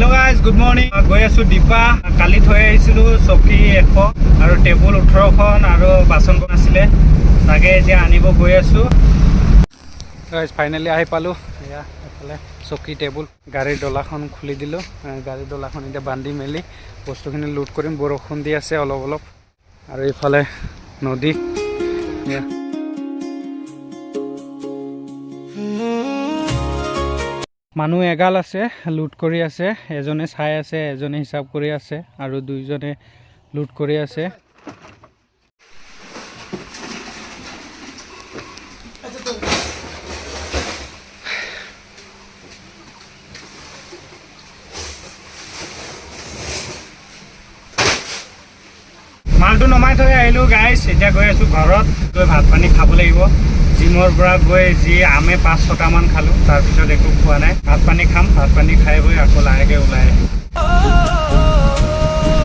hello guys good morning गई आसो दीपा काली थৈ আহিছিলো চকী 100 আৰু টেবুল 18খন আৰু বাসন আছিলে তাকে এতিয়া আনিব গৈ আছো গাইস ফাইনালি আহি পালো ইয়া এফালে চকী টেবুল গাড়ীৰ ডলাখন খুলি দিলো গাড়ীৰ ডলাখন এতিয়া বান্ধি মেলি বস্তুখিনি লোড কৰিম বৰষুণ দি আছে অলপ অলপ আৰু ইফালে নদী ইয়া মানুহ এগাল আছে লুট কৰি আছে এজনে চাই আছে এজনে হিসাব কৰি আছে আৰু দুইজনে লুট কৰি আছে মালটো নমাই থৈ আহিলো গাইস এতিয়া গৈ আছো ঘৰত গৈ ভাত পানী খাব লাগিব জিমৰ পৰা গৈ যি আমে 5-6টা মান খালো তাৰ পিছত একো খোৱা নাই ভাত পানী খাম ভাত পানী খাই গৈ আকৌ লাহেকে ওলাই